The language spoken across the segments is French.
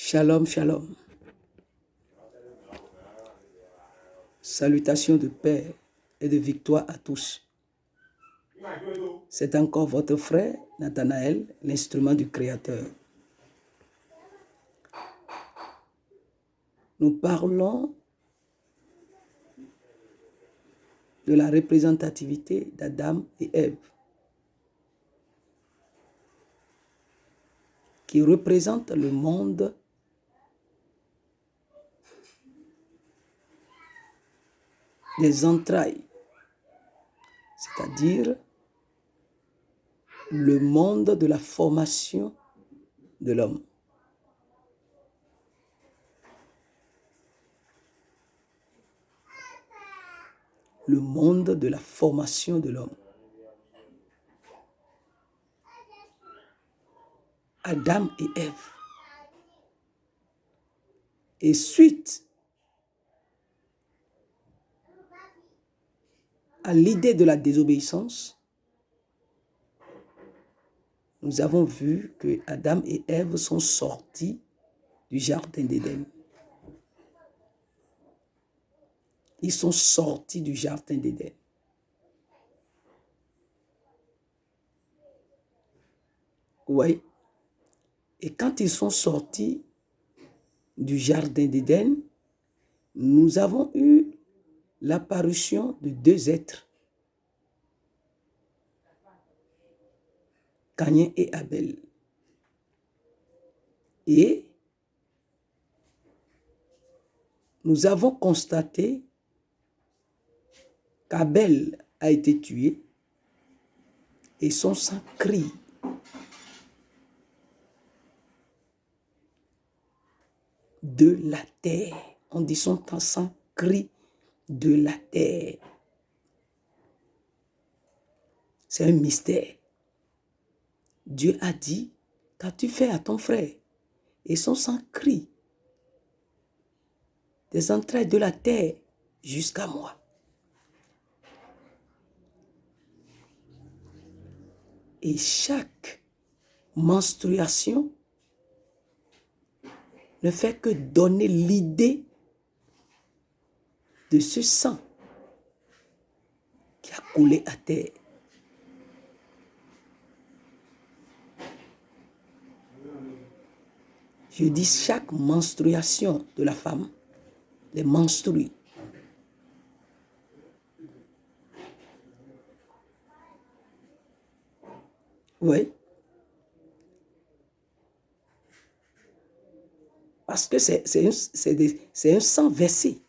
Shalom, shalom. Salutations de paix et de victoire à tous. C'est encore votre frère Nathanaël, l'instrument du Créateur. Nous parlons de la représentativité d'Adam et Ève, qui représente le monde des entrailles, c'est-à-dire le monde de la formation de l'homme. Le monde de la formation de l'homme. Adam et Ève. Et suite à l'idée de la désobéissance, nous avons vu que Adam et Ève sont sortis du jardin d'Éden. Ils sont sortis du jardin d'Éden. Oui. Et quand ils sont sortis du jardin d'Éden, nous avons eu l'apparition de deux êtres, Caïn et Abel. Et nous avons constaté qu'Abel a été tué et son sang crie. De la terre. On dit son sang crie de la terre. C'est un mystère. Dieu a dit, qu'as-tu fait à ton frère? Et son sang crie des entrailles de la terre jusqu'à moi. Et chaque menstruation ne fait que donner l'idée de ce sang qui a coulé à terre. Je dis chaque menstruation de la femme, les menstrues. Oui. Parce que c'est un sang versé.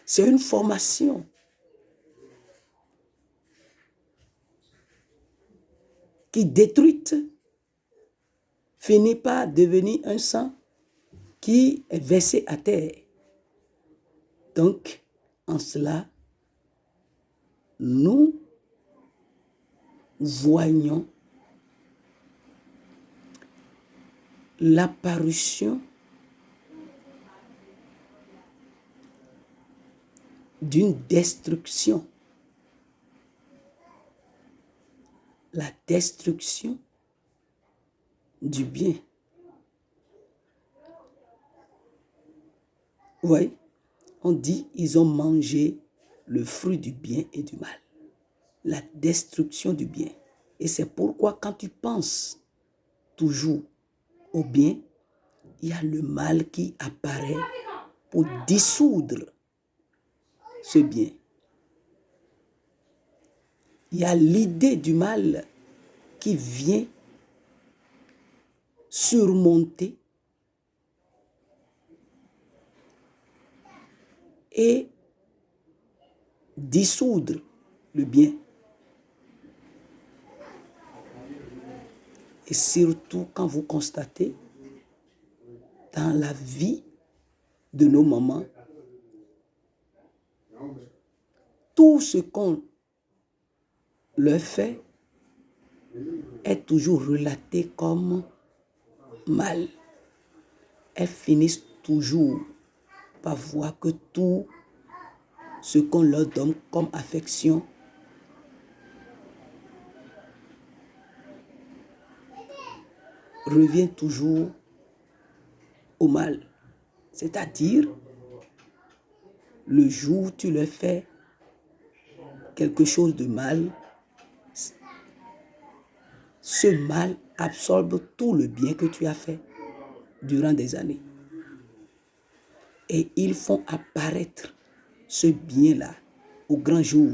C'est une formation. Qui détruite finit par devenir un sang qui est versé à terre. Donc, en cela, nous voyons l'apparition d'une destruction. La destruction du bien. Oui, on dit ils ont mangé le fruit du bien et du mal. La destruction du bien. Et c'est pourquoi quand tu penses toujours au bien, il y a le mal qui apparaît pour dissoudre ce bien. Il y a l'idée du mal qui vient surmonter et dissoudre le bien. Et surtout quand vous constatez dans la vie de nos mamans, tout ce qu'on leur fait est toujours relaté comme mal. Elles finissent toujours par voir que tout ce qu'on leur donne comme affection revient toujours au mal. C'est-à-dire, le jour où tu leur fais quelque chose de mal, ce mal absorbe tout le bien que tu as fait durant des années. Et ils font apparaître ce bien-là au grand jour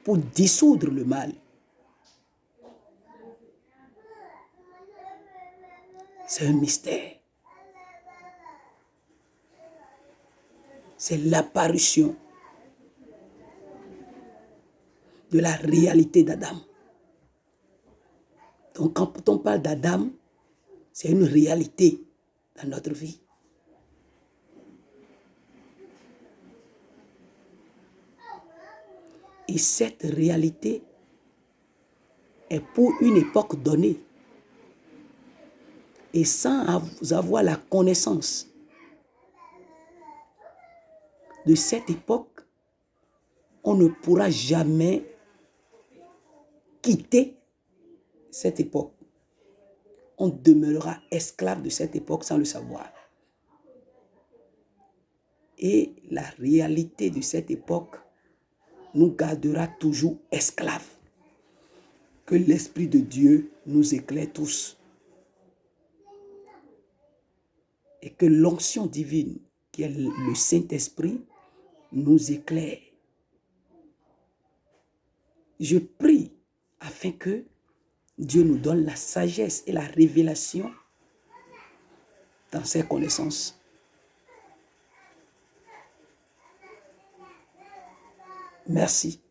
pour dissoudre le mal. C'est un mystère. C'est l'apparition de la réalité d'Adam. Donc quand on parle d'Adam, c'est une réalité dans notre vie. Et cette réalité est pour une époque donnée. Et sans avoir la connaissance de cette époque, on ne pourra jamais quitter cette époque. On demeurera esclave de cette époque sans le savoir. Et la réalité de cette époque nous gardera toujours esclaves. Que l'Esprit de Dieu nous éclaire tous. Et que l'onction divine, qui est le Saint-Esprit, nous éclaire. Je prie afin que Dieu nous donne la sagesse et la révélation dans ses connaissances. Merci.